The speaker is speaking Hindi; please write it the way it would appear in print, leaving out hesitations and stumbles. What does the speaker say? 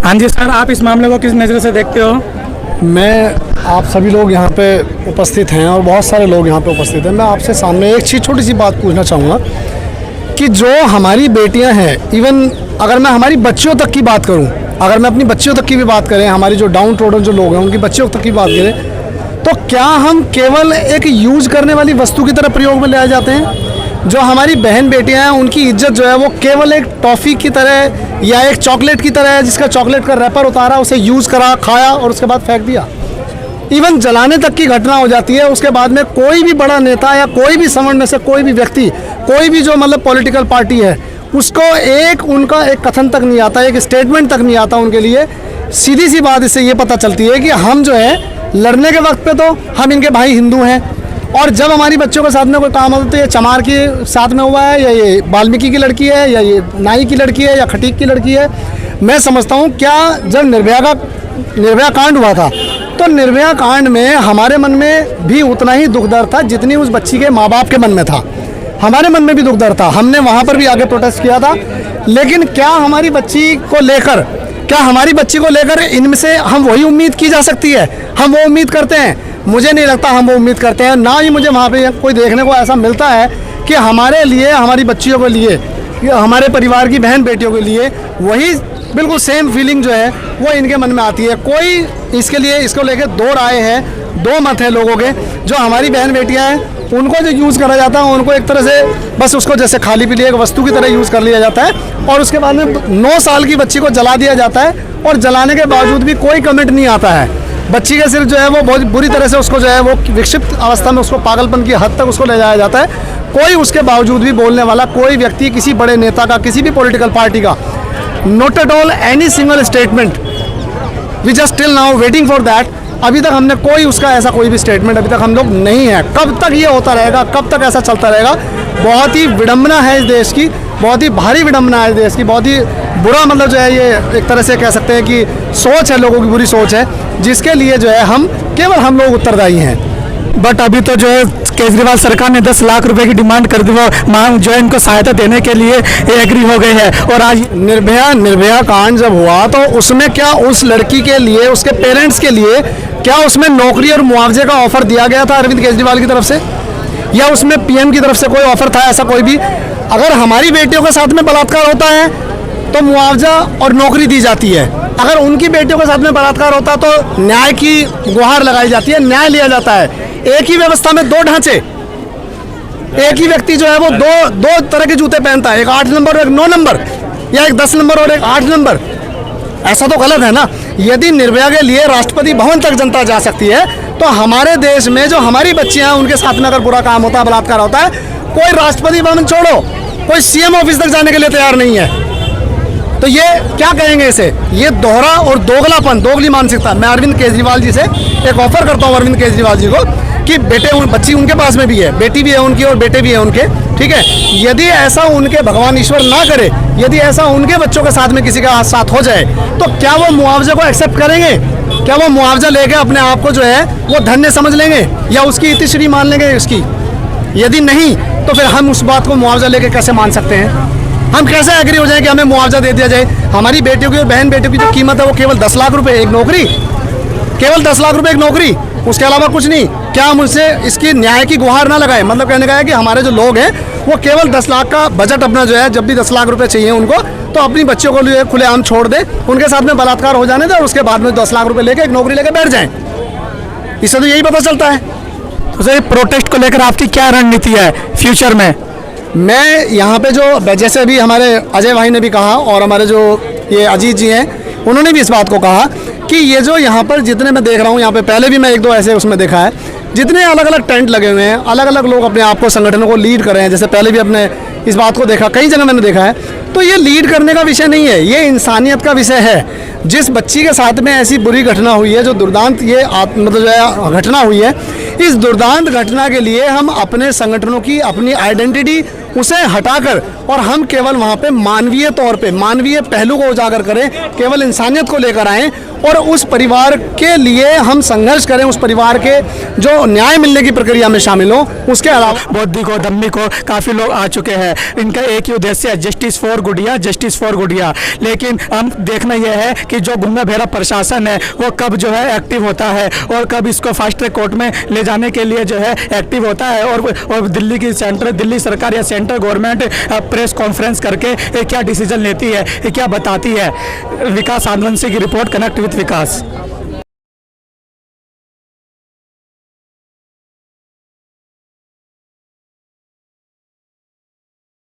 हाँ जी सर, आप इस मामले को किस नज़र से देखते हो? मैं आप सभी लोग यहाँ पे उपस्थित हैं और बहुत सारे लोग यहाँ पे उपस्थित हैं। मैं आपसे सामने एक छोटी सी बात पूछना चाहूँगा कि जो हमारी बेटियाँ हैं, इवन अगर मैं हमारी बच्चियों तक की बात करूँ, अगर मैं अपनी बच्चियों तक की भी बात करें, हमारी जो डाउन टोडन जो लोग हैं उनकी बच्चियों तक की बात करें, तो क्या हम केवल एक यूज करने वाली वस्तु की तरह प्रयोग में ले आए जाते हैं? जो हमारी बहन बेटियां हैं उनकी इज्जत जो है वो केवल एक टॉफ़ी की तरह या एक चॉकलेट की तरह है, जिसका चॉकलेट का रैपर उतारा, उसे यूज़ करा, खाया और उसके बाद फेंक दिया। इवन जलाने तक की घटना हो जाती है। उसके बाद में कोई भी बड़ा नेता या कोई भी समझ में से कोई भी व्यक्ति, कोई भी जो मतलब पॉलिटिकल पार्टी है, उसको उनका एक कथन तक नहीं आता, एक स्टेटमेंट तक नहीं आता उनके लिए। सीधी सी बात इससे ये पता चलती है कि हम जो है लड़ने के वक्त पे तो हम इनके भाई हिंदू हैं, और जब हमारी बच्चों के साथ में कोई काम होता है तो ये चमार के साथ में हुआ है, या ये वाल्मीकि की लड़की है, या ये नाई की लड़की है, या खटीक की लड़की है। मैं समझता हूँ क्या जब निर्भया कांड हुआ था तो निर्भया कांड में हमारे मन में भी उतना ही दुख दर्द था जितनी उस बच्ची के माँ बाप के मन में था। हमारे मन में भी दुख दर्द था, हमने वहाँ पर भी आगे प्रोटेस्ट किया था। लेकिन क्या हमारी बच्ची को लेकर इनमें से हम वही उम्मीद की जा सकती है? हम वो उम्मीद करते हैं? मुझे नहीं लगता हम वो उम्मीद करते हैं। ना ही मुझे वहाँ पे कोई देखने को ऐसा मिलता है कि हमारे लिए, हमारी बच्चियों के लिए, हमारे परिवार की बहन बेटियों के लिए वही बिल्कुल सेम फीलिंग जो है वो इनके मन में आती है। कोई इसको लेके दो राय है, दो मत है लोगों के। जो हमारी बहन बेटियां हैं उनको जो यूज़ करा जाता है, उनको एक तरह से बस उसको जैसे खाली पीली एक वस्तु की तरह यूज़ कर लिया जाता है, और उसके बाद में 9 साल की बच्ची को जला दिया जाता है, और जलाने के बावजूद भी कोई कमेंट नहीं आता है। बच्ची के सिर्फ जो है वो बहुत बुरी तरह से उसको जो है वो विक्षिप्त अवस्था में उसको पागलपन की हद तक उसको ले जाया जाता है। कोई उसके बावजूद भी बोलने वाला कोई व्यक्ति, किसी बड़े नेता का, किसी भी पॉलिटिकल पार्टी का, not at all any single statement, we just till now waiting for that. अभी तक हमने उसका ऐसा कोई भी स्टेटमेंट अभी तक हम लोग नहीं है। कब तक ये होता रहेगा, कब तक ऐसा चलता रहेगा? बहुत ही विडम्बना है इस देश की, बहुत ही भारी विडम्बना है इस देश की, बहुत ही बुरा मतलब जो है ये एक तरह से कह सकते हैं कि सोच है, लोगों की बुरी सोच है, जिसके लिए जो है केवल हम लोग उत्तरदायी हैं। बट अभी तो जो है केजरीवाल सरकार ने 10 लाख रुपए की डिमांड कर दी, वो मांग जो है इनको सहायता देने के लिए एग्री हो गए हैं। और आज निर्भया कांड जब हुआ तो उसमें क्या उस लड़की के लिए, उसके पेरेंट्स के लिए क्या उसमें नौकरी और मुआवजे का ऑफर दिया गया था अरविंद केजरीवाल की तरफ से, या उसमें पीएम की तरफ से कोई ऑफर था? ऐसा कोई भी? अगर हमारी बेटियों के साथ में बलात्कार होता है तो मुआवजा और नौकरी दी जाती है। अगर उनकी बेटियों के साथ में बलात्कार होता है तो न्याय की गुहार लगाई जाती है, न्याय लिया जाता है। एक ही व्यवस्था में दो ढांचे, एक ही व्यक्ति जो है वो दो तरह के जूते पहनता है, एक 8 नंबर और एक 9 नंबर, या एक 10 नंबर और एक 8 नंबर। ऐसा तो गलत है ना। यदि निर्भया के लिए राष्ट्रपति भवन तक जनता जा सकती है, तो हमारे देश में जो हमारी बच्चियां हैं उनके साथ में अगर बुरा काम होता है, बलात्कार होता है, कोई राष्ट्रपति भवन छोड़ो, कोई सीएम ऑफिस तक जाने के लिए तैयार नहीं है। तो ये क्या कहेंगे इसे? ये दोहरा और दोगलापन, दोगली मानसिकता। मैं अरविंद केजरीवाल जी से एक ऑफर करता हूँ, अरविंद केजरीवाल जी को, कि बच्ची उनके पास में भी है, बेटी भी है उनकी और बेटे भी है उनके, ठीक है? यदि ऐसा उनके, भगवान ईश्वर ना करे, यदि ऐसा उनके बच्चों के साथ में किसी का साथ हो जाए, तो क्या वो मुआवजे को एक्सेप्ट करेंगे? क्या वो मुआवजा लेके अपने आप को जो है वो धन्य समझ लेंगे, या उसकी इतिश्री मान लेंगे उसकी? यदि नहीं, तो फिर हम उस बात को मुआवजा लेके कैसे मान सकते हैं? हम कैसे एग्री हो जाए कि हमें मुआवजा दे दिया जाए? हमारी बेटियों की और बहन बेटियों की जो कीमत है वो केवल 10 लाख रुपए एक नौकरी, केवल 10 लाख रुपए एक नौकरी, उसके अलावा कुछ नहीं। क्या हम उनसे इसकी न्याय की गुहार ना लगाएं? मतलब कहने का है कि हमारे जो लोग हैं वो केवल 10 लाख का बजट अपना जो है, जब भी 10 लाख रुपए चाहिए उनको, तो अपनी बच्चियों को लिए खुलेआम छोड़ दे, उनके साथ में बलात्कार हो जाने दे, और उसके बाद में 10 लाख रुपए लेके एक नौकरी लेके बैठ जाएं। इससे तो यही पता चलता है। तो सर, प्रोटेस्ट को लेकर आपकी क्या रणनीति है फ्यूचर में? मैं यहाँ पे जो, जैसे अभी हमारे अजय भाई ने भी कहा और हमारे जो ये अजीत जी हैं उन्होंने भी इस बात को कहा कि ये जो यहाँ पर जितने मैं देख रहा हूँ, यहाँ पे पहले भी मैं 1-2 ऐसे उसमें देखा है, जितने अलग अलग टेंट लगे हुए हैं, अलग अलग लोग अपने आप को, संगठनों को लीड कर रहे हैं। जैसे पहले भी अपने इस बात को देखा, कई जगह मैंने देखा है। तो ये लीड करने का विषय नहीं है, ये इंसानियत का विषय है। जिस बच्ची के साथ में ऐसी बुरी घटना हुई है, जो दुर्दांत ये मतलब जो है घटना हुई है, इस दुर्दांत घटना के लिए हम अपने संगठनों की, अपनी आइडेंटिटी उसे हटाकर और हम केवल वहाँ पे मानवीय तौर पे मानवीय पहलू को उजागर करें, केवल इंसानियत को लेकर आएँ और उस परिवार के लिए हम संघर्ष करें, उस परिवार के जो न्याय मिलने की प्रक्रिया में शामिल हो। उसके अलावा बौद्धिक और धम्मिक हो काफ़ी लोग आ चुके हैं, इनका एक ही उद्देश्य है जस्टिस फॉर गुड़िया, जस्टिस फॉर गुड़िया। लेकिन हम देखना यह है कि जो गुंगा बहरा प्रशासन है वो कब जो है एक्टिव होता है और कब इसको फास्ट ट्रैक कोर्ट में ले जाने के लिए जो है एक्टिव होता है और दिल्ली सरकार या सेंट्रल गवर्नमेंट प्रेस कॉन्फ्रेंस करके क्या डिसीजन लेती है, क्या बताती है। विकास आनंद सिंह की रिपोर्ट, कनेक्ट विद विकास।